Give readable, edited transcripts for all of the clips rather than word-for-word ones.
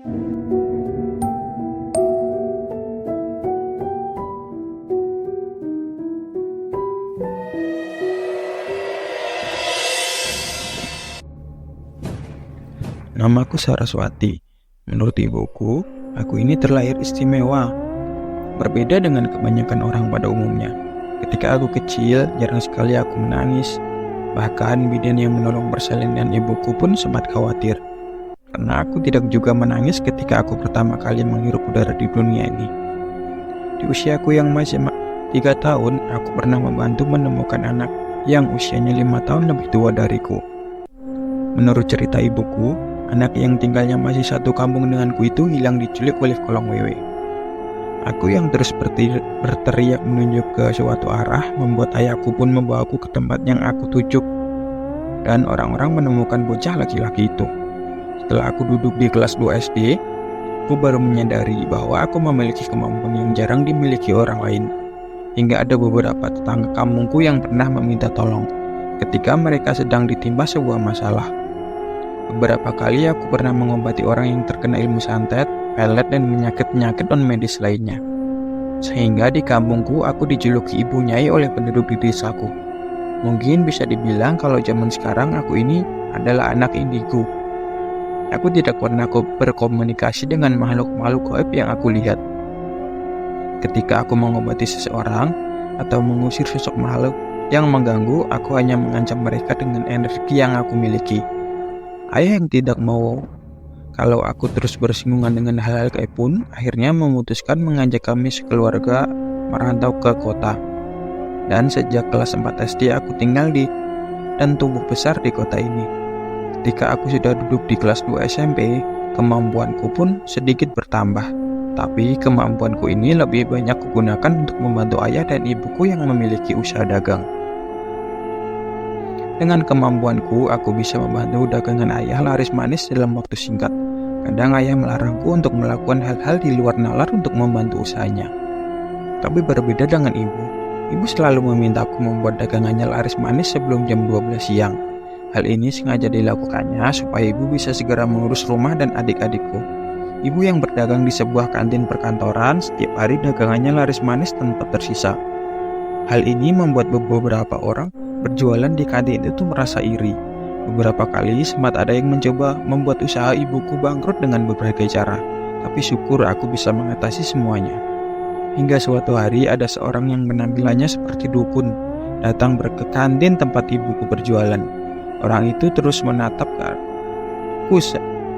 Namaku Saraswati. Menurut ibuku, aku ini terlahir istimewa. Berbeda dengan kebanyakan orang pada umumnya. Ketika aku kecil, jarang sekali aku menangis. Bahkan bidan yang menolong persalinan ibuku pun sempat khawatir. Karena aku tidak juga menangis ketika aku pertama kali menghirup udara di dunia ini. Di usiaku yang masih 3 tahun, aku pernah membantu menemukan anak yang usianya 5 tahun lebih tua dariku. Menurut cerita ibuku, anak yang tinggalnya masih satu kampung denganku itu hilang diculik oleh kolong wewe. Aku yang terus berteriak menunjuk ke suatu arah membuat ayahku pun membawaku ke tempat yang aku tuju. Dan orang-orang menemukan bocah laki-laki itu. Setelah aku duduk di kelas 2 SD, aku baru menyadari bahwa aku memiliki kemampuan yang jarang dimiliki orang lain. Hingga ada beberapa tetangga kampungku yang pernah meminta tolong ketika mereka sedang ditimpa sebuah masalah. Beberapa kali aku pernah mengobati orang yang terkena ilmu santet, pelet, dan penyakit-penyakit non-medis lainnya. Sehingga di kampungku aku dijuluki Ibu Nyai oleh penduduk di desaku. Mungkin bisa dibilang kalau zaman sekarang aku ini adalah anak indigo. Aku tidak pernah berkomunikasi dengan makhluk-makhluk gaib yang aku lihat. Ketika aku mengobati seseorang atau mengusir sosok makhluk yang mengganggu, aku hanya mengancam mereka dengan energi yang aku miliki. Ayah yang tidak mau kalau aku terus bersinggungan dengan hal-hal gaib pun akhirnya memutuskan mengajak kami sekeluarga merantau ke kota. Dan sejak kelas 4 SD aku tinggal dan tumbuh besar di kota ini. Ketika aku sudah duduk di kelas 2 SMP, kemampuanku pun sedikit bertambah. Tapi kemampuanku ini lebih banyak kugunakan untuk membantu ayah dan ibuku yang memiliki usaha dagang. Dengan kemampuanku, aku bisa membantu dagangan ayah laris manis dalam waktu singkat. Kadang ayah melarangku untuk melakukan hal-hal di luar nalar untuk membantu usahanya. Tapi berbeda dengan ibu selalu memintaku membuat dagangannya laris manis sebelum jam 12 siang. Hal ini sengaja dilakukannya supaya ibu bisa segera mengurus rumah dan adik-adikku. Ibu yang berdagang di sebuah kantin perkantoran, setiap hari dagangannya laris manis tanpa tersisa. Hal ini membuat beberapa orang berjualan di kantin itu merasa iri. Beberapa kali sempat ada yang mencoba membuat usaha ibuku bangkrut dengan berbagai cara, tapi syukur aku bisa mengatasi semuanya. Hingga suatu hari ada seorang yang penampilannya seperti dukun datang ke kantin tempat ibuku berjualan. Orang itu terus menatap ke aku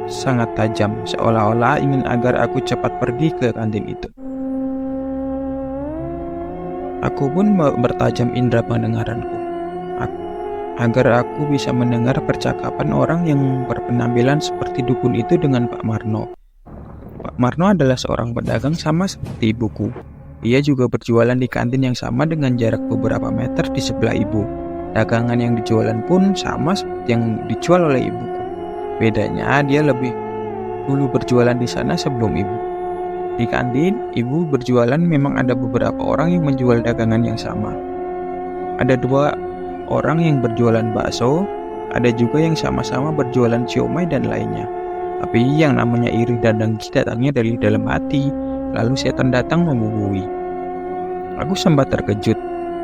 sangat tajam, seolah-olah ingin agar aku cepat pergi ke kantin itu. Aku pun bertajam indera pendengaranku agar aku bisa mendengar percakapan orang yang berpenampilan seperti dukun itu dengan Pak Marno. Pak Marno adalah seorang pedagang sama seperti ibuku. Ia juga berjualan di kantin yang sama dengan jarak beberapa meter di sebelah ibu. Dagangan yang dijualan pun sama seperti yang dijual oleh ibuku. Bedanya dia lebih dulu berjualan di sana sebelum ibu. Di kantin, ibu berjualan memang ada beberapa orang yang menjual dagangan yang sama. Ada 2 orang yang berjualan bakso, ada juga yang sama-sama berjualan siomay dan lainnya. Tapi yang namanya iri dan dengki datangnya dari dalam hati, lalu setan datang membubuhi. Aku sempat terkejut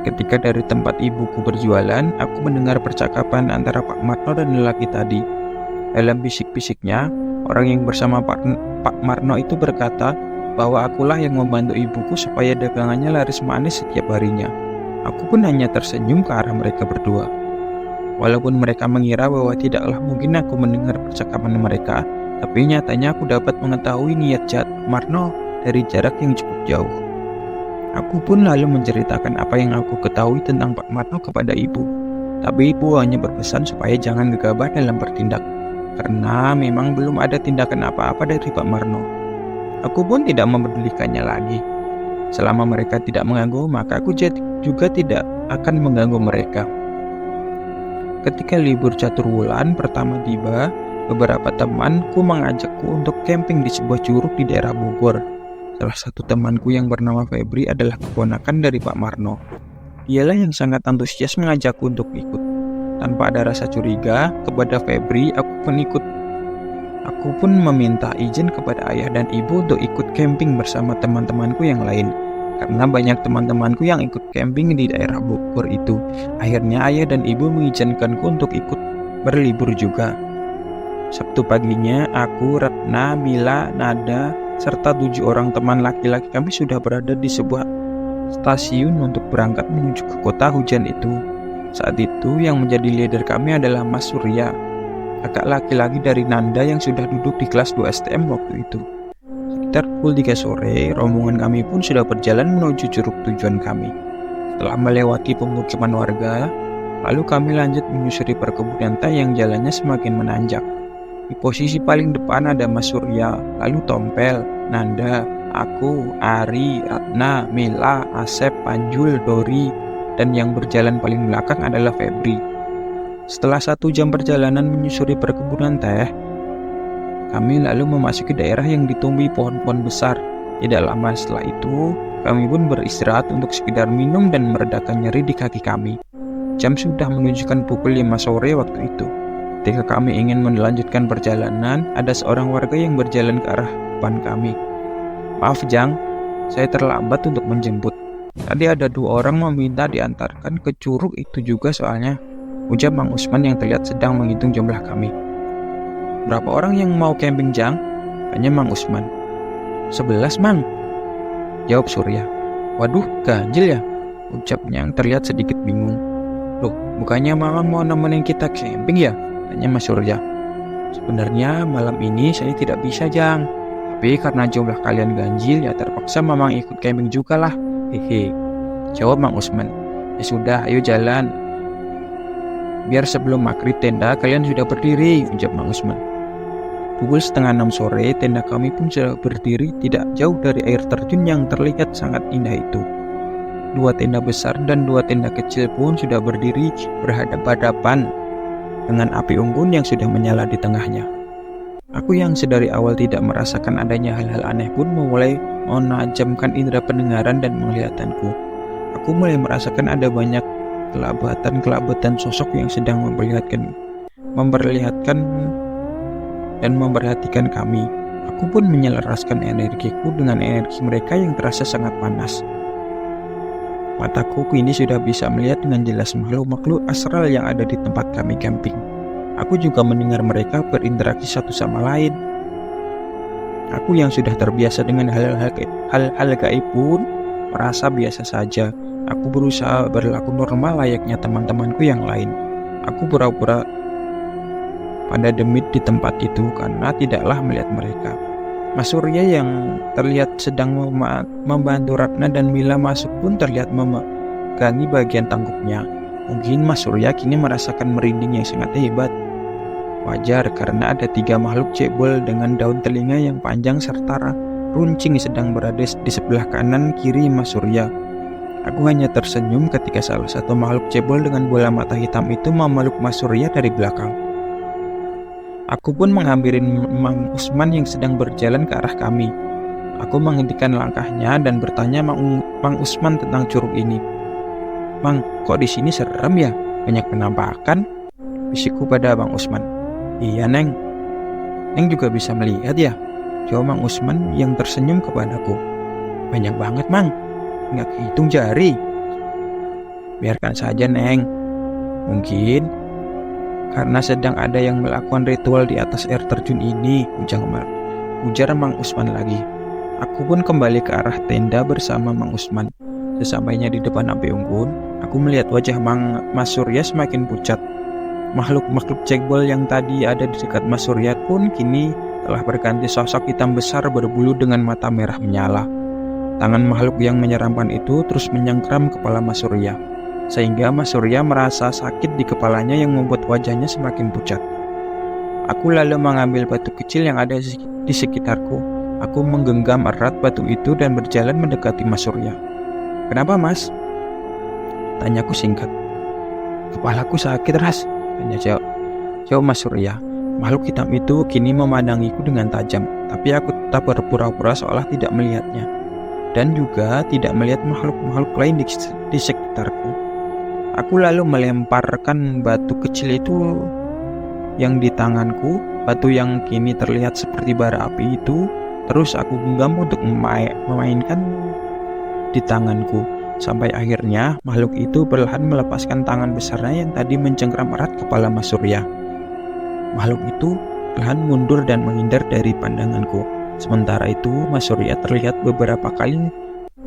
ketika dari tempat ibuku berjualan, aku mendengar percakapan antara Pak Marno dan lelaki tadi. Dalam bisik-bisiknya, orang yang bersama Pak Marno itu berkata bahwa akulah yang membantu ibuku supaya dagangannya laris manis setiap harinya. Aku pun hanya tersenyum ke arah mereka berdua. Walaupun mereka mengira bahwa tidaklah mungkin aku mendengar percakapan mereka, tapi nyatanya aku dapat mengetahui niat jahat Marno dari jarak yang cukup jauh. Aku pun lalu menceritakan apa yang aku ketahui tentang Pak Marno kepada ibu. Tapi ibu hanya berpesan supaya jangan gegabah dalam bertindak, karena memang belum ada tindakan apa-apa dari Pak Marno. Aku pun tidak mempedulikannya lagi. Selama mereka tidak mengganggu, maka aku juga tidak akan mengganggu mereka. Ketika libur catur bulan pertama tiba, beberapa temanku mengajakku untuk camping di sebuah curug di daerah Bogor. Salah satu temanku yang bernama Febri adalah keponakan dari Pak Marno. Dialah yang sangat antusias mengajakku untuk ikut. Tanpa ada rasa curiga kepada Febri, aku pun ikut. Aku pun meminta izin kepada ayah dan ibu untuk ikut camping bersama teman-temanku yang lain. Karena banyak teman-temanku yang ikut camping di daerah Bogor itu. Akhirnya ayah dan ibu mengizinkanku untuk ikut berlibur juga. Sabtu paginya, aku, Ratna, Mila, Nada, serta 7 orang teman laki-laki kami sudah berada di sebuah stasiun untuk berangkat menuju ke kota hujan itu. Saat itu yang menjadi leader kami adalah Mas Surya, kakak laki-laki dari Nanda yang sudah duduk di kelas 2 STM waktu itu. Sekitar pukul 3 sore, rombongan kami pun sudah berjalan menuju curug tujuan kami. Setelah melewati pemukiman warga, lalu kami lanjut menyusuri perkebunan teh yang jalannya semakin menanjak. Di posisi paling depan ada Mas Surya, lalu Tompel, Nanda, aku, Ari, Ratna, Mila, Asep, Panjul, Dori, dan yang berjalan paling belakang adalah Febri. Setelah 1 jam perjalanan menyusuri perkebunan teh, kami lalu memasuki daerah yang ditumbuhi pohon-pohon besar. Tidak lama setelah itu, kami pun beristirahat untuk sekedar minum dan meredakan nyeri di kaki kami. Jam sudah menunjukkan pukul 5 sore waktu itu. Ketika kami ingin melanjutkan perjalanan, ada seorang warga yang berjalan ke arah depan kami. "Maaf Jang, saya terlambat untuk menjemput. Tadi ada 2 orang meminta diantarkan ke curug itu juga soalnya," ujar Mang Usman yang terlihat sedang menghitung jumlah kami. "Berapa orang yang mau camping Jang?" tanya Mang Usman. 11 Mang, jawab Surya. "Waduh, ganjil ya," ucapnya yang terlihat sedikit bingung. "Loh, bukannya Mamang mau nemenin kita camping ya?" tanya Mas Surya. "Sebenarnya malam ini saya tidak bisa Jang, tapi karena jumlah kalian ganjil ya terpaksa Mamang ikut camping juga lah, hehe," jawab Mang Usman. "Ya sudah, ayo jalan. Biar sebelum maghrib tenda kalian sudah berdiri," ucap Mang Usman. Pukul 5:30 sore, tenda kami pun sudah berdiri tidak jauh dari air terjun yang terlihat sangat indah itu. 2 tenda besar dan 2 tenda kecil pun sudah berdiri berhadapan-hadapan dengan api unggun yang sudah menyala di tengahnya. Aku yang sedari awal tidak merasakan adanya hal-hal aneh pun memulai menajamkan indera pendengaran dan penglihatanku. Aku mulai merasakan ada banyak kelabatan sosok yang sedang memperlihatkan dan memperhatikan kami. Aku pun menyelaraskan energiku dengan energi mereka yang terasa sangat panas. Mataku kini sudah bisa melihat dengan jelas makhluk-makhluk astral yang ada di tempat kami camping. Aku juga mendengar mereka berinteraksi satu sama lain. Aku yang sudah terbiasa dengan hal-hal gaib pun merasa biasa saja. Aku berusaha berlaku normal layaknya teman-temanku yang lain. Aku pura-pura pada demit di tempat itu karena tidaklah melihat mereka. Mas Surya yang terlihat sedang membantu Ratna dan Mila masuk pun terlihat memegangi bagian tangkupnya. Mungkin Mas Surya kini merasakan merinding yang sangat hebat. Wajar karena ada 3 makhluk cebol dengan daun telinga yang panjang serta runcing sedang berada di sebelah kanan kiri Mas Surya. Aku hanya tersenyum ketika salah satu makhluk cebol dengan bola mata hitam itu memeluk Mas Surya dari belakang. Aku pun menghampiri Mang Usman yang sedang berjalan ke arah kami. Aku menghentikan langkahnya dan bertanya Mang Usman tentang curug ini. "Mang, kok di sini serem ya? Banyak penampakan?" bisikku pada Mang Usman. "Iya Neng, Neng juga bisa melihat ya?" jawab Mang Usman yang tersenyum kepadaku. "Banyak banget Mang, nggak kehitung jari." "Biarkan saja Neng, mungkin karena sedang ada yang melakukan ritual di atas air terjun ini," ujar Mang Usman lagi. Aku pun kembali ke arah tenda bersama Mang Usman. Sesampainya di depan api unggun, aku melihat wajah Mas Surya semakin pucat. Makhluk-makhluk cebol yang tadi ada di dekat Mas Surya pun kini telah berganti sosok hitam besar berbulu dengan mata merah menyala. Tangan makhluk yang menyeramkan itu terus menyengkram kepala Mas Surya, sehingga Mas Surya merasa sakit di kepalanya yang membuat wajahnya semakin pucat. Aku lalu mengambil batu kecil yang ada di sekitarku. Aku menggenggam erat batu itu dan berjalan mendekati Mas Surya. "Kenapa Mas?" tanyaku singkat. "Kepalaku sakit Ras," jawab Mas Surya. Makhluk hitam itu kini memandangiku dengan tajam, tapi aku tetap berpura-pura seolah tidak melihatnya, dan juga tidak melihat makhluk-makhluk lain di sekitarku. Aku lalu melemparkan batu kecil itu yang di tanganku Batu yang kini terlihat seperti bara api itu terus aku genggam untuk memainkan di tanganku. Sampai akhirnya makhluk itu perlahan melepaskan tangan besarnya yang tadi mencengkram erat kepala Mas Surya. Makhluk itu perlahan mundur dan menghindar dari pandanganku. Sementara itu Mas Surya terlihat beberapa kali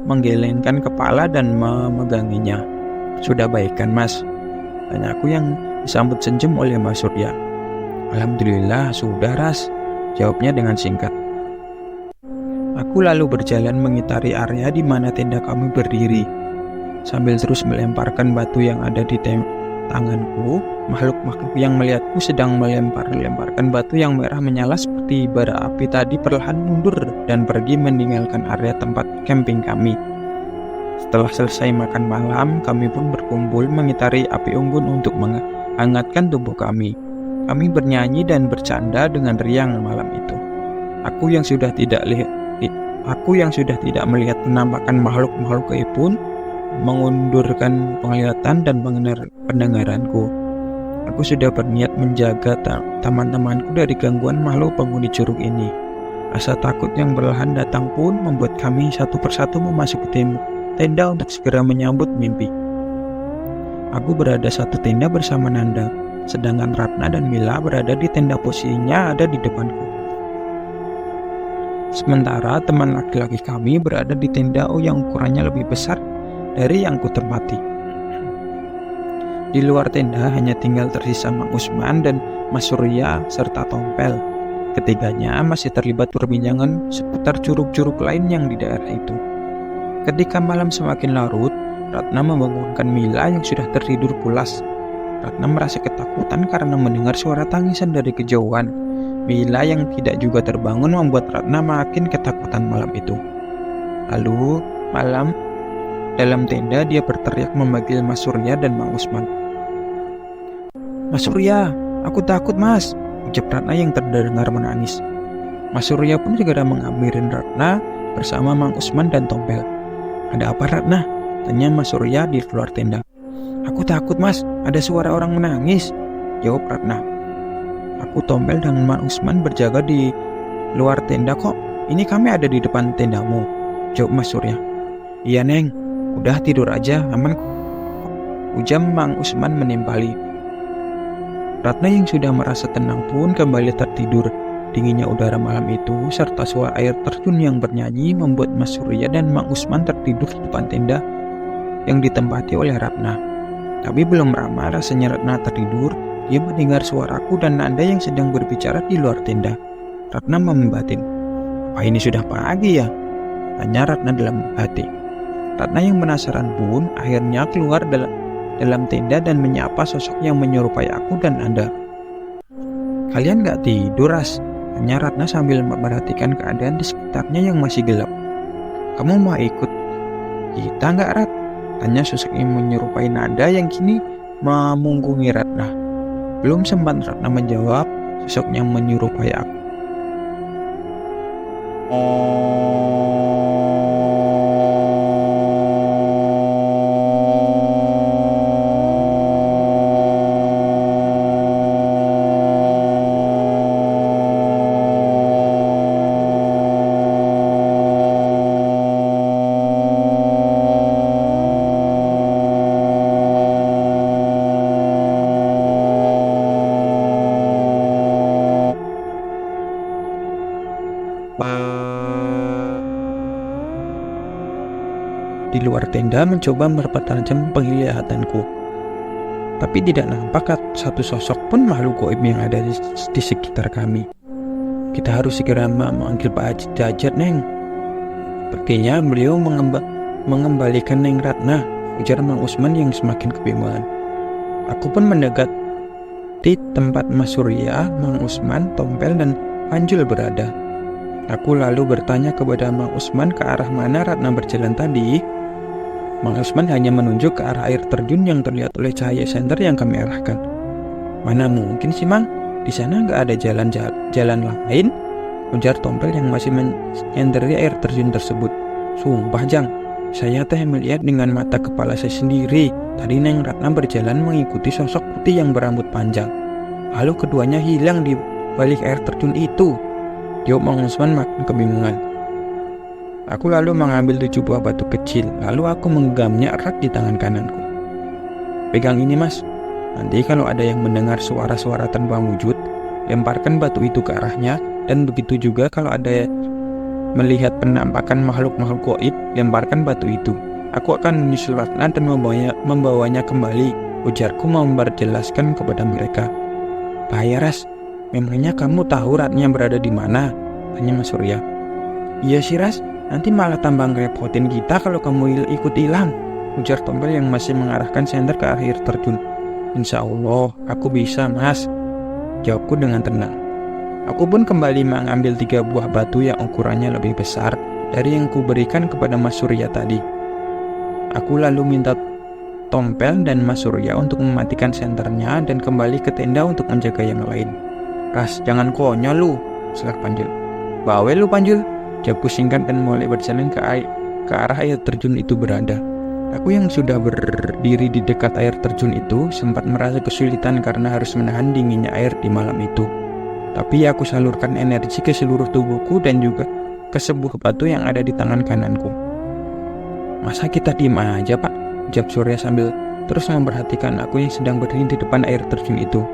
menggelengkan kepala dan memeganginya. "Sudah baik kan Mas?" tanya aku yang disambut senyum oleh Mas Surya. "Alhamdulillah sudah Ras," jawabnya dengan singkat. Aku lalu berjalan mengitari area di mana tenda kami berdiri. Sambil terus melemparkan batu yang ada di tanganku, makhluk-makhluk yang melihatku sedang melemparkan batu yang merah menyala seperti bara api tadi perlahan mundur dan pergi meninggalkan area tempat camping kami. Setelah selesai makan malam, kami pun berkumpul mengitari api unggun untuk menghangatkan tubuh kami. Kami bernyanyi dan bercanda dengan riang malam itu. Aku yang sudah tidak melihat penampakan makhluk-makhluk gaib pun mengundurkan penglihatan dan pendengaranku. Aku sudah berniat menjaga teman-temanku dari gangguan makhluk penghuni curug ini. Rasa takut yang perlahan datang pun membuat kami satu persatu memasuki tenda untuk segera menyambut mimpi. Aku berada satu tenda bersama Nanda, sedangkan Ratna dan Mila berada di tenda posisinya ada di depanku. Sementara teman laki-laki kami berada di tenda yang ukurannya lebih besar dari yang kutempati. Di luar tenda hanya tinggal tersisa Mang Usman dan Mas Surya serta Tompel. Ketiganya masih terlibat perbincangan seputar curug-curug lain yang di daerah itu. Ketika malam semakin larut, Ratna membangunkan Mila yang sudah tertidur pulas. Ratna merasa ketakutan karena mendengar suara tangisan dari kejauhan. Mila yang tidak juga terbangun membuat Ratna makin ketakutan malam itu. Lalu malam dalam tenda dia berteriak memanggil Mas Surya dan Mang Usman. "Mas Surya, aku takut Mas," ucap Ratna yang terdengar menangis. Mas Surya pun segera menghampirin Ratna bersama Mang Usman dan Tompel. "Ada apa Ratna?" tanya Mas Surya di luar tenda. "Aku takut Mas, ada suara orang menangis," jawab Ratna. "Aku, Tompel dan Mang Usman berjaga di luar tenda kok. Ini kami ada di depan tendamu," jawab Mas Surya. "Iya Neng, udah tidur aja, aman," ujar Mang Usman menimpali. Ratna yang sudah merasa tenang pun kembali tertidur. Dinginnya udara malam itu serta suara air terjun yang bernyanyi membuat Mas Surya dan Mang Usman tertidur di depan tenda yang ditempati oleh Ratna. Tapi belum lama rasanya Ratna tertidur, dia mendengar suaraku dan Nanda yang sedang berbicara di luar tenda. Ratna membatin. "Apa ini sudah pagi ya?" tanya Ratna dalam hati. Ratna yang penasaran pun akhirnya keluar dalam tenda dan menyapa sosok yang menyerupai aku dan Nanda. "Kalian gak tidur Ras?" tanya Ratna sambil memperhatikan keadaan di sekitarnya yang masih gelap. "Kamu mau ikut kita gak Rat?" tanya sosok yang menyerupai Nanda yang kini memunggungi Ratna. Belum sempat Ratna menjawab, sosok yang menyerupai aku di luar tenda mencoba mempertajam penglihatanku. Tapi tidak nampak satu sosok pun makhluk gaib yang ada di sekitar kami. "Kita harus segera memanggil Pak Haji Dajat, Neng. Sepertinya beliau mengembalikan Neng Ratna," ujar Mang Usman yang semakin kebingungan. Aku pun mendekat di tempat Mas Surya, Mang Usman, Tompel, dan Panjul berada. Aku lalu bertanya kepada Mang Usman ke arah mana Ratna berjalan tadi. Mang Usman hanya menunjuk ke arah air terjun yang terlihat oleh cahaya senter yang kami arahkan. "Mana mungkin sih Mang, di sana nggak ada jalan lain," ujar Tompel yang masih menyendiri air terjun tersebut. "Sumpah Jang, saya teh melihat dengan mata kepala saya sendiri. Tadi Neng Ratna berjalan mengikuti sosok putih yang berambut panjang. Lalu keduanya hilang di balik air terjun itu?" jawab Mang Usman makin kebingungan. Aku lalu mengambil 7 buah batu kecil, lalu aku menggenggamnya erat di tangan kananku. "Pegang ini, Mas. Nanti kalau ada yang mendengar suara-suara tanpa wujud, lemparkan batu itu ke arahnya, dan begitu juga kalau ada melihat penampakan makhluk-makhluk gaib, lemparkan batu itu. Aku akan menyusul Ratna dan membawanya kembali," ujarku memperjelaskan kepada mereka. "Bahaya, Ras. Memangnya kamu tahu Ratna berada di mana?" tanya Mas Surya. "Iya sih, Ras. Nanti malah tambah ngerepotin kita kalau kamu ikut hilang," ujar Tompel yang masih mengarahkan senter ke arah air terjun. "Insya Allah, aku bisa, Mas," jawabku dengan tenang. Aku pun kembali mengambil 3 buah batu yang ukurannya lebih besar dari yang kuberikan kepada Mas Surya tadi. Aku lalu minta Tompel dan Mas Surya untuk mematikan senternya dan kembali ke tenda untuk menjaga yang lain. "Ras, jangan konyol lu," selak Panjul. "Bawel lu, Panjul," jawabku singkat dan mulai berjalan ke arah air terjun itu berada. Aku yang sudah berdiri di dekat air terjun itu sempat merasa kesulitan karena harus menahan dinginnya air di malam itu. Tapi aku salurkan energi ke seluruh tubuhku dan juga ke sebuah batu yang ada di tangan kananku. "Masa kita diem aja, Pak?" jawab Surya sambil terus memperhatikan aku yang sedang berdiri di depan air terjun itu.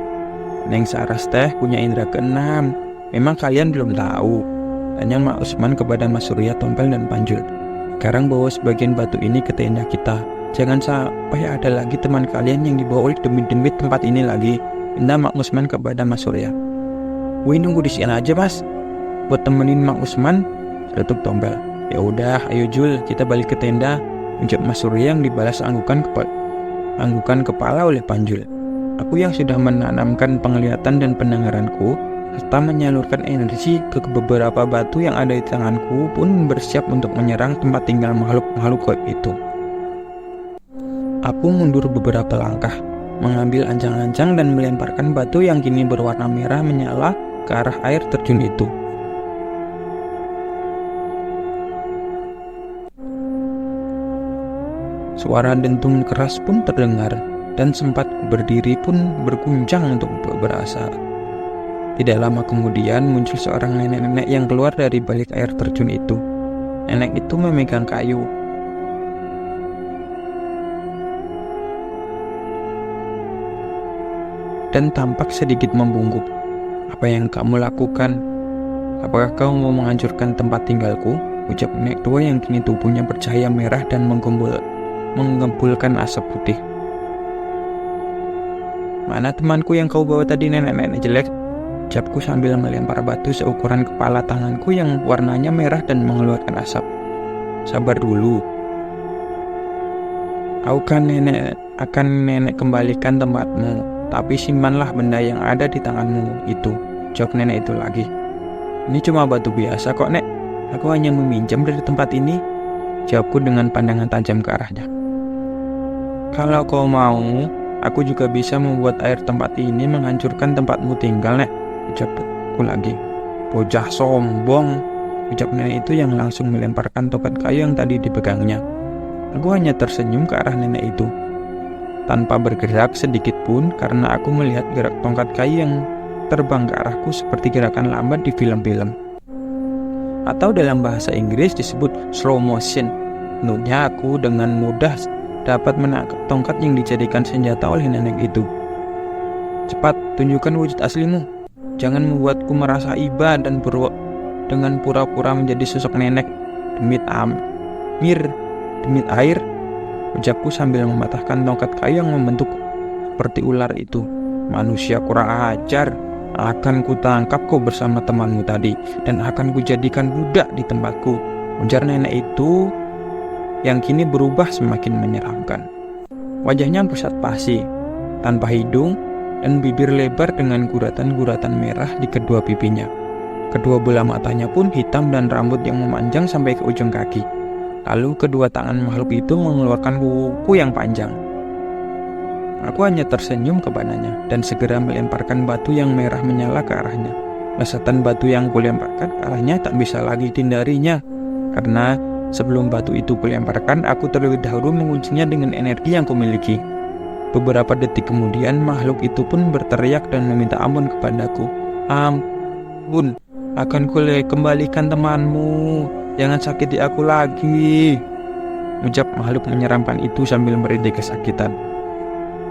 "Neng Saras teh punya indera keenam. Memang kalian belum tahu?" tanya Mak Usman kepada Mas Surya, Tompel, dan Panjul. "Sekarang bawa sebagian batu ini ke tenda kita. Jangan sampai ada lagi teman kalian yang dibawa oleh demit-demit tempat ini lagi," pinta Mak Usman kepada Mas Surya. "Wih, nunggu di sini aja, Mas, buat temenin Mak Usman," seletuk Tompel. "Ya udah, ayo Jul, kita balik ke tenda," ucap Mas Surya yang dibalas anggukan kepala oleh Panjul. Aku yang sudah menanamkan penglihatan dan pendengaranku serta menyalurkan energi ke beberapa batu yang ada di tanganku pun bersiap untuk menyerang tempat tinggal makhluk-makhluk gaib itu. Aku mundur beberapa langkah, mengambil ancang-ancang dan melemparkan batu yang kini berwarna merah menyala ke arah air terjun itu. Suara dentuman keras pun terdengar, dan sempat berdiri pun berguncang untuk beberapa saat. Tidak lama kemudian muncul seorang nenek-nenek yang keluar dari balik air terjun itu. Nenek itu memegang kayu. Dan tampak sedikit membungkuk. "Apa yang kamu lakukan? Apakah kau mau menghancurkan tempat tinggalku?" ucap nenek tua yang kini tubuhnya bercahaya merah dan menggembulkan asap putih. "Mana temanku yang kau bawa tadi, nenek-nenek jelek?" ucapku sambil melempar batu seukuran kepala tanganku yang warnanya merah dan mengeluarkan asap. "Sabar dulu. Akan nenek kembalikan tempatmu, tapi simpanlah benda yang ada di tanganmu itu," jawab nenek itu lagi. "Ini cuma batu biasa kok, Nek. Aku hanya meminjam dari tempat ini," jawabku dengan pandangan tajam ke arahnya. "Kalau kau mau, aku juga bisa membuat air tempat ini menghancurkan tempatmu tinggal, Nek," ucapku lagi. "Bocah sombong," ucap nenek itu yang langsung melemparkan tongkat kayu yang tadi dipegangnya. Aku hanya tersenyum ke arah nenek itu, tanpa bergerak sedikit pun karena aku melihat gerak tongkat kayu yang terbang ke arahku seperti gerakan lambat di film-film. Atau dalam bahasa Inggris disebut slow motion. Menurutnya aku dengan mudah dapat menangkap tongkat yang dijadikan senjata oleh nenek itu. "Cepat, tunjukkan wujud aslimu. Jangan membuatku merasa iba dan dengan pura-pura menjadi sosok nenek. Demit air," ucapku sambil mematahkan tongkat kayu yang membentuk seperti ular itu. "Manusia kurang ajar. Akan kutangkap kau bersama temanmu tadi dan akan kujadikan budak di tempatku," ujar nenek itu yang kini berubah semakin menyeramkan. Wajahnya pusat pasi, tanpa hidung, dan bibir lebar dengan guratan-guratan merah di kedua pipinya. Kedua bola matanya pun hitam dan rambut yang memanjang sampai ke ujung kaki. Lalu kedua tangan makhluk itu mengeluarkan kuku yang panjang. Aku hanya tersenyum kepadanya dan segera melemparkan batu yang merah menyala ke arahnya. Lesatan batu yang kulemparkan ke arahnya tak bisa lagi dihindarinya, karena sebelum batu itu kulemparkan, aku terlebih dahulu menguncinya dengan energi yang kumiliki. Beberapa detik kemudian makhluk itu pun berteriak dan meminta ampun kepadaku. Bun, akan kembalikan temanmu. Jangan sakiti aku lagi, ucap makhluk menyeramkan itu sambil merintih kesakitan.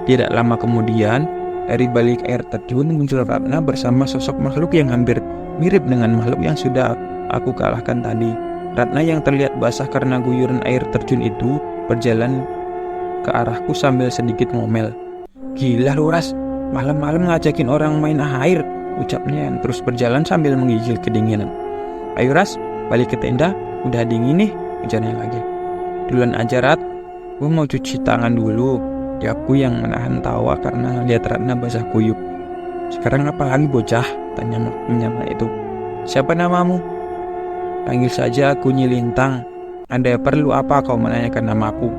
Tidak lama kemudian, dari balik air terjun muncul Ratna bersama sosok makhluk yang hampir mirip dengan makhluk yang sudah aku kalahkan tadi. Ratna yang terlihat basah karena guyuran air terjun itu berjalan ke arahku sambil sedikit ngomel. Gila lu Ras, malam-malam ngajakin orang main air, ucapnya yang terus berjalan sambil menggigil kedinginan. Ayo Ras, balik ke tenda, udah dingin nih, ujarnya lagi. Duluan aja Rat, gue mau cuci tangan dulu, jawabku yang menahan tawa karena lihat Ratna basah kuyup. Sekarang apa lagi bocah? Tanya makhluknya itu. Siapa namamu? Panggil saja aku Nyilintang. Ada perlu apa kau menanyakan namaku?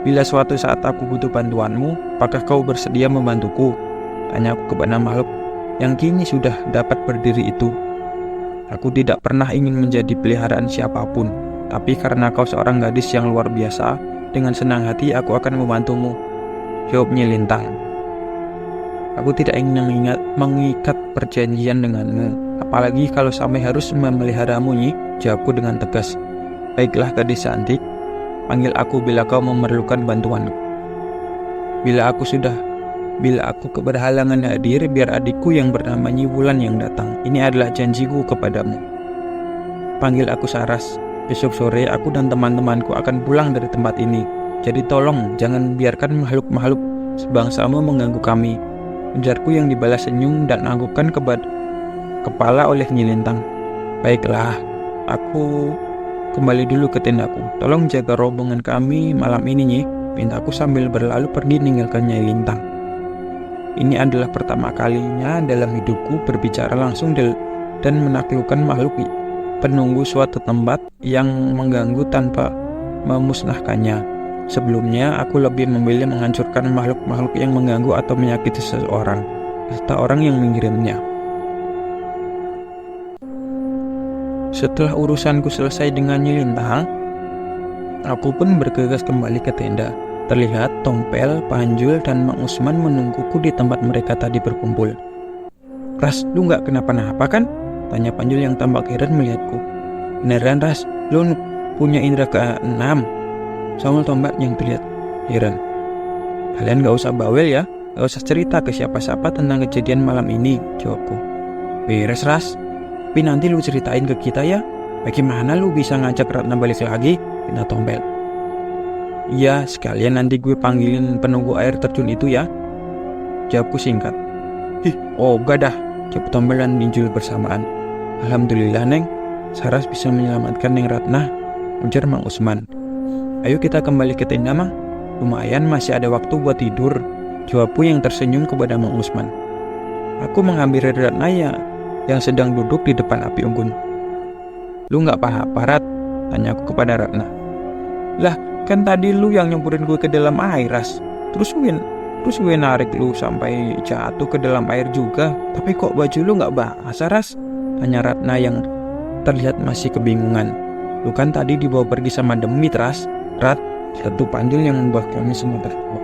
Bila suatu saat aku butuh bantuanmu, apakah kau bersedia membantuku? Tanya aku kepada makhluk yang kini sudah dapat berdiri itu. Aku tidak pernah ingin menjadi peliharaan siapapun, tapi karena kau seorang gadis yang luar biasa, dengan senang hati aku akan membantumu, jawab Nyilintang. Aku tidak ingin mengikat perjanjian denganmu, apalagi kalau sampai harus memeliharamu, Nyi, jawabku dengan tegas. Baiklah gadis cantik, panggil aku bila kau memerlukan bantuanku. Bila aku keberhalangan hadir, biar adikku yang bernama Nyi Wulan yang datang. Ini adalah janjiku kepadamu. Panggil aku Saras. Besok sore aku dan teman-temanku akan pulang dari tempat ini. Jadi tolong jangan biarkan makhluk-makhluk sebangsamu mengganggu kami, ujarku yang dibalas senyum dan anggukkan kepala oleh Nyilintang. Baiklah, aku kembali dulu ke tendaku. Tolong jaga rombongan kami malam ini, Nyi, pintaku sambil berlalu pergi meninggalkan Nyilintang. Ini adalah pertama kalinya dalam hidupku berbicara langsung dan menaklukkan makhluk penunggu suatu tempat yang mengganggu tanpa memusnahkannya. Sebelumnya, aku lebih memilih menghancurkan makhluk-makhluk yang mengganggu atau menyakiti seseorang, serta orang yang mengirimnya. Setelah urusanku selesai dengan Nyilintang, aku pun bergegas kembali ke tenda. Terlihat Tompel, Panjul, dan Mang Usman menungguku di tempat mereka tadi berkumpul. Ras, lu gak kenapa-napa kan? Tanya Panjul yang tampak heran melihatku. Beneran Ras, lu punya indera ke-6? Samuel Tombak yang terlihat heran. Kalian gak usah bawel ya, gak usah cerita ke siapa-siapa tentang kejadian malam ini, jawabku. Beres Ras, tapi nanti lu ceritain ke kita ya. Bagaimana lu bisa ngajak Ratna balik lagi? Pinta Tompel. Iya, sekalian nanti gue panggilin penunggu air terjun itu ya, jawabku singkat. Gak dah, jawab Tompel dan Ninjul bersamaan. Alhamdulillah Neng, Saras bisa menyelamatkan Neng Ratna, ujar Mang Usman. Ayo kita kembali ke tenda Mang, lumayan masih ada waktu buat tidur, jawabku yang tersenyum kepada Mang Usman. Aku menghampiri Ratna yang sedang duduk di depan api unggun. Lu gak apa-apa Rat? Tanya aku kepada Ratna. Lah, kan tadi lu yang nyempurin gue ke dalam air Ras, terus gue narik lu sampai jatuh ke dalam air juga. Tapi kok baju lu gak basah Ras? Tanya Ratna yang terlihat masih kebingungan. Lu kan tadi dibawa pergi sama Demit Ras. Rat, satu Panjul yang membuat kami semua tertawa.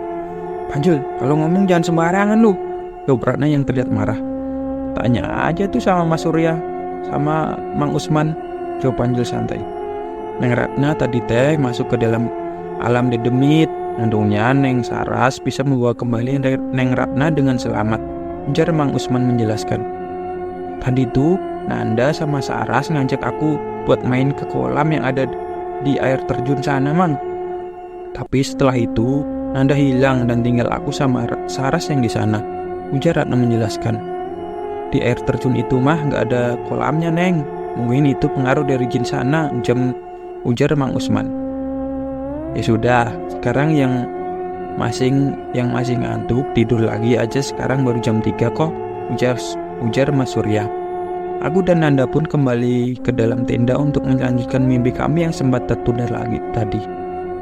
Panjul, kalau ngomong jangan sembarangan lu, jawab Ratna yang terlihat marah. Tanya aja tuh sama Mas Surya, sama Mang Usman, jawab Panjul santai. Neng Ratna tadi masuk ke dalam alam Dedemit. Untungnya Neng Saras bisa membawa kembali Neng Ratna dengan selamat, ujar Mang Usman menjelaskan. Tadi tuh Nanda sama Saras ngajak aku buat main ke kolam yang ada di air terjun sana Mang. Tapi setelah itu Nanda hilang dan tinggal aku sama Saras yang di sana, ujar Ratna menjelaskan. Di air terjun itu mah gak ada kolamnya Neng, mungkin itu pengaruh dari jin sana, ujar Mang Usman. Ya sudah, sekarang yang masih ngantuk tidur lagi aja, sekarang baru jam 3 kok, ujar Mas Surya. Aku dan Nanda pun kembali ke dalam tenda untuk melanjutkan mimpi kami yang sempat tertunda lagi tadi.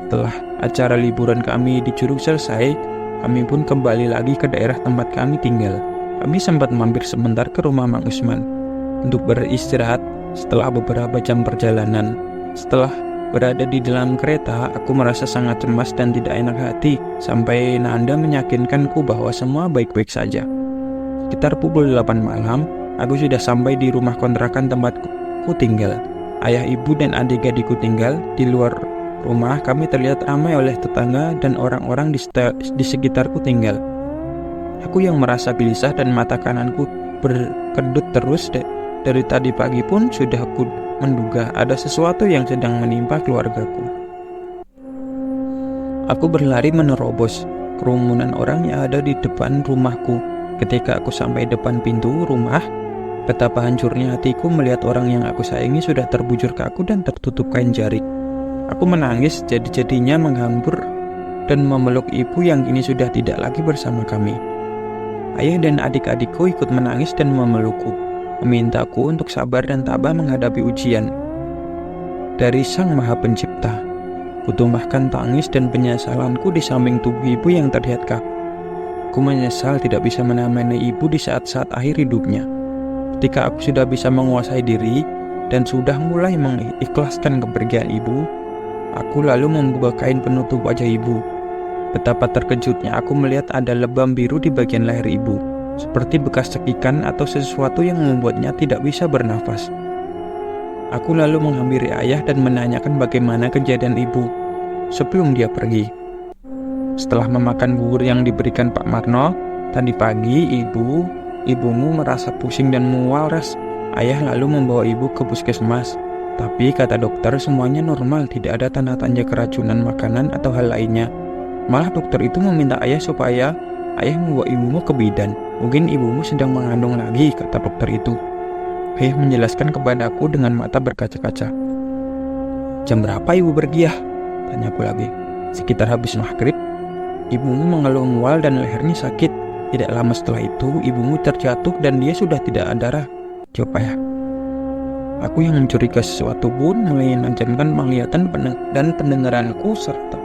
Setelah acara liburan kami di Curug selesai, kami pun kembali lagi ke daerah tempat kami tinggal. Kami sempat mampir sebentar ke rumah Mang Usman untuk beristirahat setelah beberapa jam perjalanan. Setelah berada di dalam kereta, aku merasa sangat cemas dan tidak enak hati sampai Nanda meyakinkanku bahwa semua baik-baik saja. Sekitar pukul 8 malam, Aku sudah sampai di rumah kontrakan tempatku tinggal. Ayah, ibu, dan adik adikku tinggal. Di luar rumah kami terlihat ramai oleh tetangga dan orang-orang di sekitarku tinggal. Aku yang merasa gelisah dan mata kananku berkedut terus. Dari tadi pagi pun sudah aku menduga ada sesuatu yang sedang menimpa keluargaku. Aku berlari menerobos kerumunan orang yang ada di depan rumahku. Ketika aku sampai depan pintu rumah, betapa hancurnya hatiku melihat orang yang aku sayangi sudah terbujur kaku dan tertutup kain jarik. Aku menangis jadi-jadinya menghambur dan memeluk ibu yang kini sudah tidak lagi bersama kami. Ayah dan adik-adikku ikut menangis dan memelukku, memintaku untuk sabar dan tabah menghadapi ujian dari Sang Maha Pencipta. Kutumpahkan tangis dan penyesalanku di samping tubuh ibu yang terlihat kaku. Aku menyesal tidak bisa menemani ibu di saat-saat akhir hidupnya. Ketika aku sudah bisa menguasai diri dan sudah mulai mengikhlaskan kepergian ibu, aku lalu membuka kain penutup wajah ibu. Betapa terkejutnya aku melihat ada lebam biru di bagian leher ibu, seperti bekas cekikan atau sesuatu yang membuatnya tidak bisa bernafas. Aku lalu menghampiri ayah dan menanyakan bagaimana kejadian ibu sebelum dia pergi. Setelah memakan bubur yang diberikan Pak Marno, tadi pagi ibumu merasa pusing dan mual ras. Ayah lalu membawa ibu ke puskesmas. Tapi kata dokter semuanya normal, tidak ada tanda-tanda keracunan makanan atau hal lainnya. Malah dokter itu meminta ayah supaya ayah membawa ibumu ke bidan. Mungkin ibumu sedang mengandung lagi, kata dokter itu. Ayah menjelaskan kepadaku dengan mata berkaca-kaca. Jam berapa ibu pergi ya? Tanyaku lagi. Sekitar habis maghrib. Ibumu mengeluh mual dan lehernya sakit. Tidak lama setelah itu ibumu terjatuh dan dia sudah tidak ada darah, jawab ayah. Aku yang mencurigai sesuatu pun mulai menajamkan penglihatan dan pendengaranku serta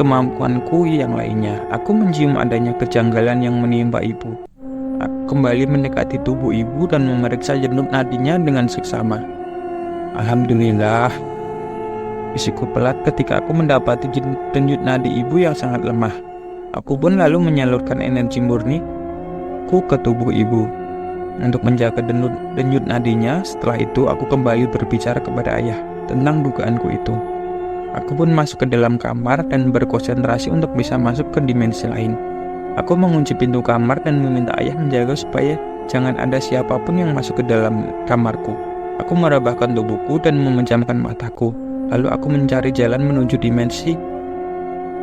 kemampuanku yang lainnya. Aku mencium adanya kejanggalan yang menimpa ibu. Aku kembali mendekati tubuh ibu dan memeriksa denyut nadinya dengan seksama. Alhamdulillah, bisikku pelat ketika aku mendapati denyut nadi ibu yang sangat lemah. Aku pun lalu menyalurkan energi murniku ke tubuh ibu untuk menjaga denyut nadinya. Setelah itu aku kembali berbicara kepada ayah tentang dugaanku itu. Aku pun masuk ke dalam kamar dan berkonsentrasi untuk bisa masuk ke dimensi lain. Aku mengunci pintu kamar dan meminta ayah menjaga supaya jangan ada siapapun yang masuk ke dalam kamarku. Aku merebahkan tubuhku dan memejamkan mataku. Lalu aku mencari jalan menuju dimensi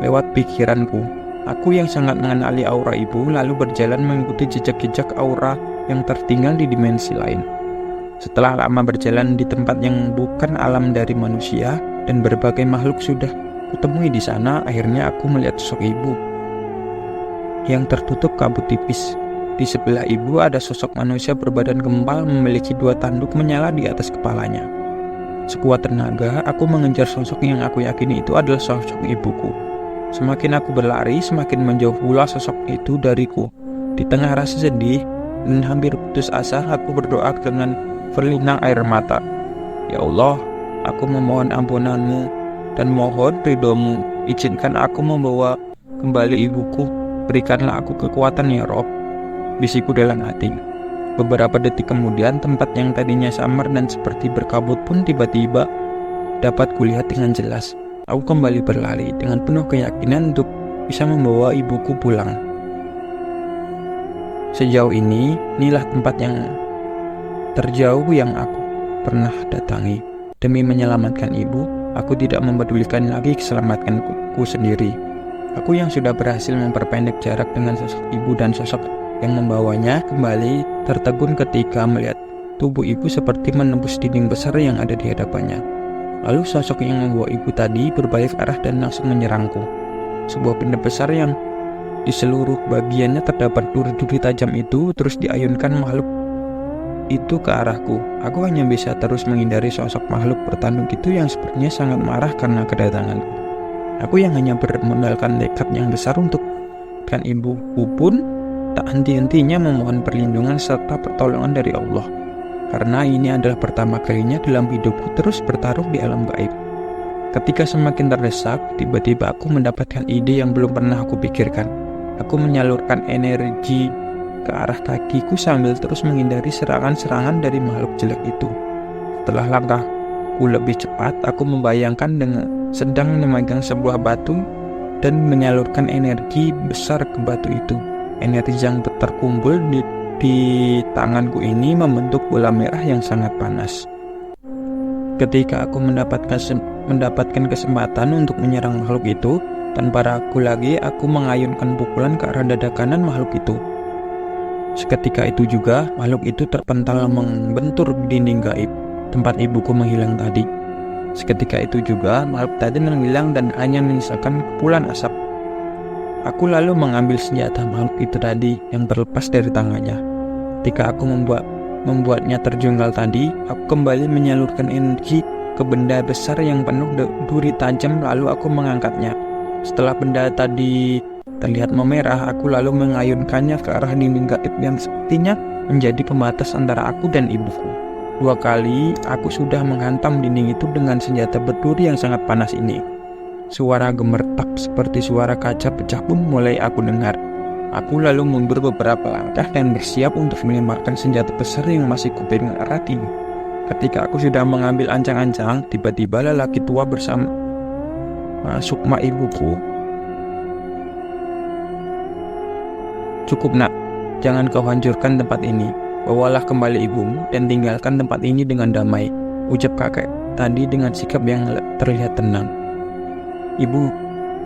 lewat pikiranku. Aku yang sangat mengenali aura ibu lalu berjalan mengikuti jejak-jejak aura yang tertinggal di dimensi lain. Setelah lama berjalan di tempat yang bukan alam dari manusia dan berbagai makhluk sudah kutemui di sana, akhirnya aku melihat sosok ibu yang tertutup kabut tipis. Di sebelah ibu ada sosok manusia berbadan gempal memiliki 2 tanduk menyala di atas kepalanya. Sekuat tenaga, aku mengejar sosok yang aku yakini itu adalah sosok ibuku. Semakin aku berlari, semakin menjauh pula sosok itu dariku. Di tengah rasa sedih dan hampir putus asa, aku berdoa dengan berlinang air mata. Ya Allah, aku memohon ampunanmu dan mohon ridhomu. Izinkan aku membawa kembali ibuku. Berikanlah aku kekuatan ya Rob, bisikku dalam hati. Beberapa detik kemudian, tempat yang tadinya samar dan seperti berkabut pun tiba-tiba dapat kulihat dengan jelas. Aku kembali berlari dengan penuh keyakinan untuk bisa membawa ibuku pulang. Sejauh ini, inilah tempat yang terjauh yang aku pernah datangi. Demi menyelamatkan ibu, aku tidak mempedulikan lagi keselamatanku sendiri. Aku yang sudah berhasil memperpendek jarak dengan sosok ibu dan sosok yang membawanya kembali tertegun ketika melihat tubuh ibu seperti menembus dinding besar yang ada di hadapannya. Lalu sosok yang membawa ibu tadi berbalik arah dan langsung menyerangku. Sebuah benda besar yang di seluruh bagiannya terdapat duri-duri tajam itu terus diayunkan makhluk itu ke arahku. Aku hanya bisa terus menghindari sosok makhluk bertanduk itu yang sepertinya sangat marah karena kedatanganku. Aku yang hanya bermodalkan tekad yang besar untuk kan ibuku pun tak henti-hentinya memohon perlindungan serta pertolongan dari Allah. Karena ini adalah pertama kalinya dalam hidupku terus bertaruh di alam gaib. Ketika semakin terdesak, tiba-tiba aku mendapatkan ide yang belum pernah aku pikirkan. Aku menyalurkan energi ke arah kakiku sambil terus menghindari serangan-serangan dari makhluk jelek itu. Setelah langkahku lebih cepat, aku membayangkan dengan sedang memegang sebuah batu dan menyalurkan energi besar ke batu itu. Energi yang terkumpul di tanganku ini membentuk bola merah yang sangat panas. Ketika aku mendapatkan kesempatan untuk menyerang makhluk itu, tanpa ragu lagi aku mengayunkan pukulan ke arah dada kanan makhluk itu. Seketika itu juga makhluk itu terpental membentur dinding gaib tempat ibuku menghilang tadi. Seketika itu juga makhluk tadi menghilang dan hanya menyisakan kepulan asap. Aku lalu mengambil senjata makhluk itu tadi yang terlepas dari tangannya. Ketika aku membuatnya terjungkal tadi, aku kembali menyalurkan energi ke benda besar yang penuh duri tajam, lalu aku mengangkatnya. Setelah benda tadi terlihat memerah, aku lalu mengayunkannya ke arah dinding gaib yang sepertinya menjadi pembatas antara aku dan ibuku. 2 kali aku sudah menghantam dinding itu dengan senjata berduri yang sangat panas ini. Suara gemertak seperti suara kaca pecah pun mulai aku dengar. Aku lalu mundur beberapa langkah dan bersiap untuk melemparkan senjata besar yang masih kupegang erat ini. Ketika aku sudah mengambil ancang-ancang, tiba-tiba lelaki tua bersama sukma ibuku. "Cukup nak, jangan kau hancurkan tempat ini. Bawalah kembali ibumu dan tinggalkan tempat ini dengan damai," ucap kakek tadi dengan sikap yang terlihat tenang. Ibu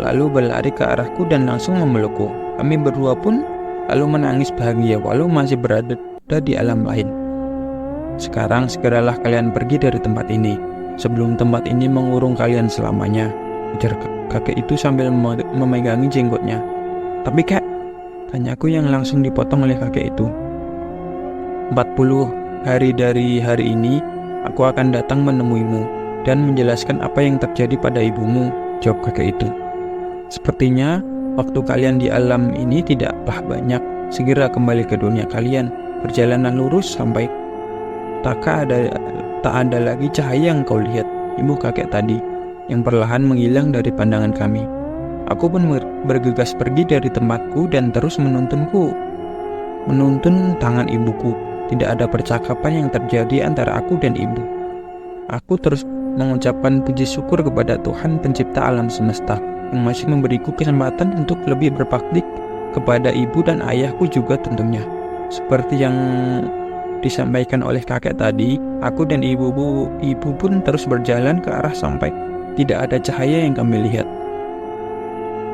lalu berlari ke arahku dan langsung memelukku. Kami berdua pun lalu menangis bahagia walau masih berada di alam lain. "Sekarang segeralah kalian pergi dari tempat ini, sebelum tempat ini mengurung kalian selamanya," ujar kakek itu sambil memegangi jenggotnya. "Tapi kak," tanyaku yang langsung dipotong oleh kakek itu. 40 hari dari hari ini, aku akan datang menemuimu dan menjelaskan apa yang terjadi pada ibumu," jawab kakek itu. "Sepertinya waktu kalian di alam ini tidaklah banyak. Segera kembali ke dunia kalian. Perjalanan lurus sampai tak ada lagi cahaya yang kau lihat," ibu kakek tadi yang perlahan menghilang dari pandangan kami. Aku pun bergegas pergi dari tempatku dan terus menuntun tangan ibuku. Tidak ada percakapan yang terjadi antara aku dan ibu. Aku terus mengucapkan puji syukur kepada Tuhan pencipta alam semesta yang masih memberiku kesempatan untuk lebih berbakti kepada ibu dan ayahku juga tentunya. Seperti yang disampaikan oleh kakek tadi, aku dan ibu pun terus berjalan ke arah sampai tidak ada cahaya yang kami lihat.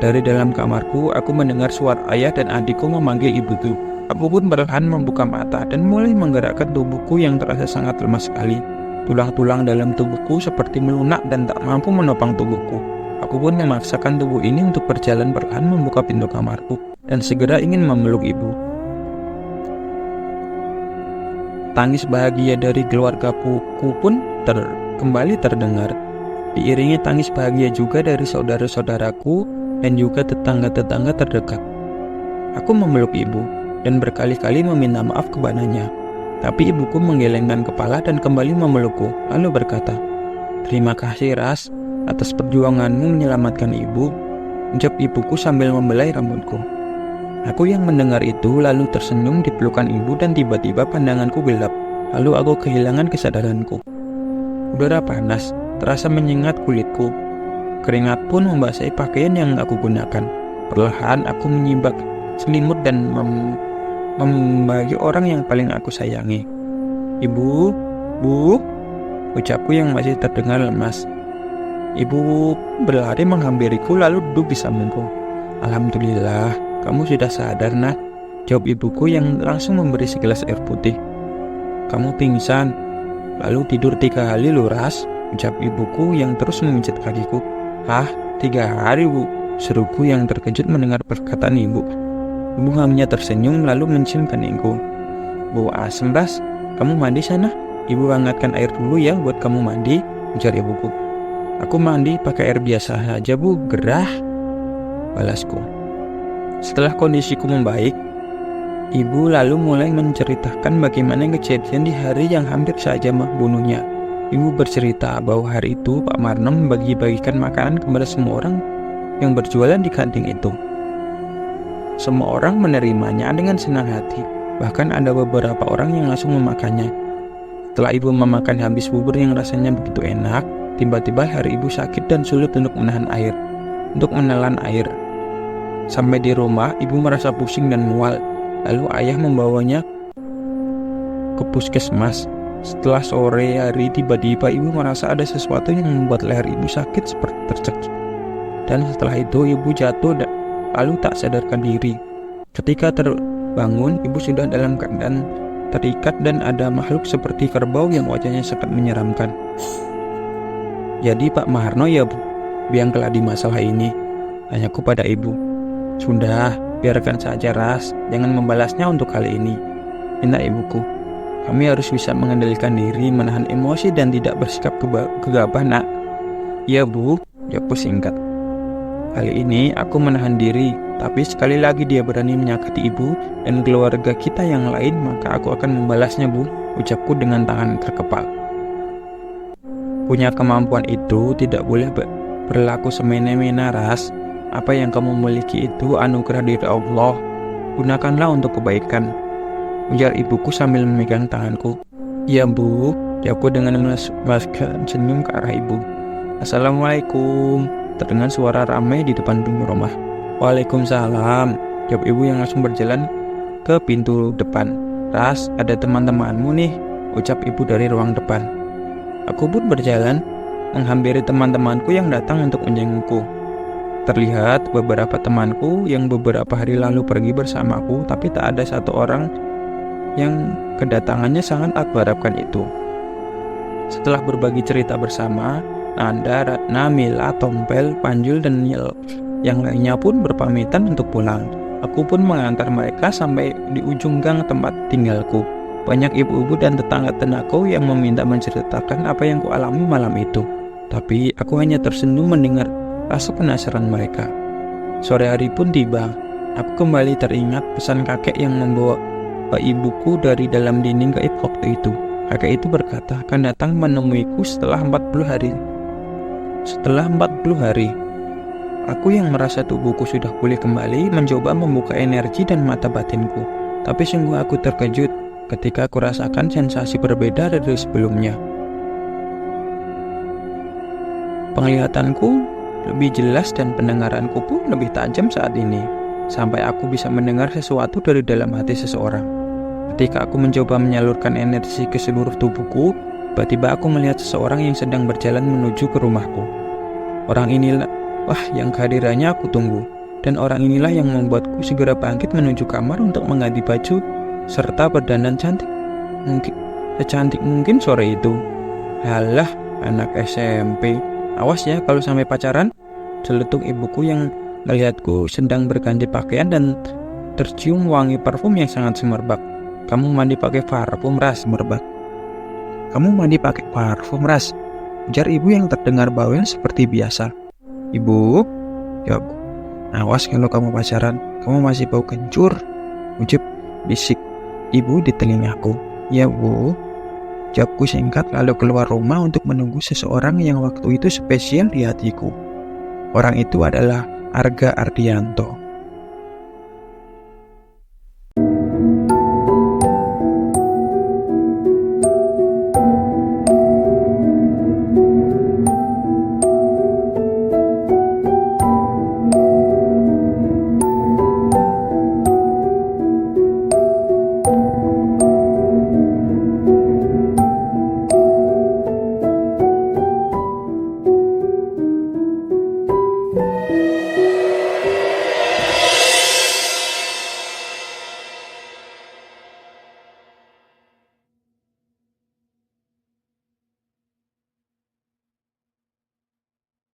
Dari dalam kamarku, aku mendengar suara ayah dan adikku memanggil ibuku. Aku pun perlahan membuka mata dan mulai menggerakkan tubuhku yang terasa sangat lemah sekali. Tulang-tulang dalam tubuhku seperti melunak dan tak mampu menopang tubuhku. Aku pun memaksakan tubuh ini untuk berjalan perlahan membuka pintu kamarku dan segera ingin memeluk ibu. Tangis bahagia dari keluargaku pun kembali terdengar. Diiringi tangis bahagia juga dari saudara-saudaraku dan juga tetangga-tetangga terdekat. Aku memeluk ibu dan berkali-kali meminta maaf kepadanya. Tapi ibuku menggelengkan kepala dan kembali memelukku, lalu berkata, "Terima kasih Ras atas perjuanganmu menyelamatkan ibu," ucap ibuku sambil membelai rambutku. Aku yang mendengar itu lalu tersenyum di pelukan ibu dan tiba-tiba pandanganku gelap. Lalu aku kehilangan kesadaranku. Udara panas terasa menyengat kulitku. Keringat pun membasahi pakaian yang aku gunakan. Perlahan aku menyibak selimut dan membagi orang yang paling aku sayangi. "Ibu, Bu," ucapku yang masih terdengar lemas. Ibu berlari menghampiriku lalu duduk di sampingku. "Alhamdulillah, kamu sudah sadar nak," jawab ibuku yang langsung memberi segelas air putih. "Kamu pingsan, lalu tidur 3 hari loh Ras," ucap ibuku yang terus memijat kakiku. "Hah, 3 hari Bu?" seruku yang terkejut mendengar perkataan ibu. Ibu hanya tersenyum lalu mencium keningku. "Bau asem Ras, kamu mandi sana. Ibu hangatkan air dulu ya buat kamu mandi," ujar ibuku. "Aku mandi pakai air biasa saja Bu, gerah," balasku. Setelah kondisiku membaik, ibu lalu mulai menceritakan bagaimana kejadian di hari yang hampir saja membunuhnya. Ibu bercerita bahwa hari itu Pak Marno membagi-bagikan makanan kepada semua orang yang berjualan di kantin itu. Semua orang menerimanya dengan senang hati. Bahkan ada beberapa orang yang langsung memakannya. Setelah ibu memakan habis bubur yang rasanya begitu enak, tiba-tiba leher ibu sakit dan sulit untuk menelan air. Sampai di rumah, ibu merasa pusing dan mual. Lalu ayah membawanya ke puskesmas. Setelah sore hari, tiba-tiba ibu merasa ada sesuatu yang membuat leher ibu sakit seperti tercekik. Dan setelah itu ibu jatuh lalu tak sadarkan diri. Ketika terbangun, ibu sudah dalam keadaan terikat dan ada makhluk seperti kerbau yang wajahnya sangat menyeramkan. Jadi Pak Maharno ya Bu, biang keladi masalah ini, tanyaku pada ibu. Sudah, biarkan saja Ras, jangan membalasnya untuk kali ini, minta ibuku. Kami harus bisa mengendalikan diri, menahan emosi dan tidak bersikap gegabah nak. Iya Bu, jawabku singkat. Kali ini aku menahan diri, tapi sekali lagi dia berani menyakiti ibu dan keluarga kita yang lain, maka aku akan membalasnya Bu, ucapku dengan tangan terkepal. Punya kemampuan itu tidak boleh berlaku semena-mena Ras. Apa yang kamu miliki itu anugerah dari Allah. Gunakanlah untuk kebaikan, ujar ibuku sambil memegang tanganku. Iya Bu, jawabku dengan memasukkan senyum ke arah ibu. Assalamualaikum, terdengar suara ramai di depan pintu rumah. Waalaikumsalam, jawab ibu yang langsung berjalan ke pintu depan. Ras, ada teman-temanmu nih, ucap ibu dari ruang depan. Aku pun berjalan menghampiri teman-temanku yang datang untuk menjengukku. Terlihat beberapa temanku yang beberapa hari lalu pergi bersamaku, tapi tak ada satu orang yang kedatangannya sangat aku harapkan itu. Setelah berbagi cerita bersama, Nanda, Ratna, Mila, Tompel, Panjul, dan yang lainnya pun berpamitan untuk pulang. Aku pun mengantar mereka sampai di ujung gang tempat tinggalku. Banyak ibu-ibu dan tetangga-tetanggaku yang meminta menceritakan apa yang kualami malam itu. Tapi aku hanya tersenyum mendengar rasa penasaran mereka. Sore hari pun tiba. Aku kembali teringat pesan kakek yang membawa ibuku dari dalam dinding gaib waktu itu. Kakek itu berkata akan datang menemuiku setelah 40 hari. Setelah 40 hari, aku yang merasa tubuhku sudah pulih kembali mencoba membuka energi dan mata batinku. Tapi sungguh aku terkejut ketika aku rasakan sensasi berbeda dari sebelumnya. Penglihatanku lebih jelas dan pendengaranku pun lebih tajam saat ini, sampai aku bisa mendengar sesuatu dari dalam hati seseorang. Ketika aku mencoba menyalurkan energi ke seluruh tubuhku, tiba-tiba aku melihat seseorang yang sedang berjalan menuju ke rumahku. Orang inilah yang kehadirannya aku tunggu, dan orang inilah yang membuatku segera bangkit menuju kamar untuk mengganti baju serta berdandan secantik mungkin sore itu. Halah, anak SMP, awas ya kalau sampai pacaran, celetuk ibuku yang melihatku sedang berganti pakaian dan tercium wangi parfum yang sangat semerbak. Kamu mandi pakai parfum Ras, semerbak. Kamu mandi pakai parfum Ras, ujar ibu yang terdengar bawel seperti biasa. Ibu, jawabku. Awas kalau kamu pacaran, kamu masih bau kencur, ucap bisik ibu di telingaku. Ya Bu, jawabku singkat lalu keluar rumah untuk menunggu seseorang yang waktu itu spesial di hatiku. Orang itu adalah Arga Ardianto.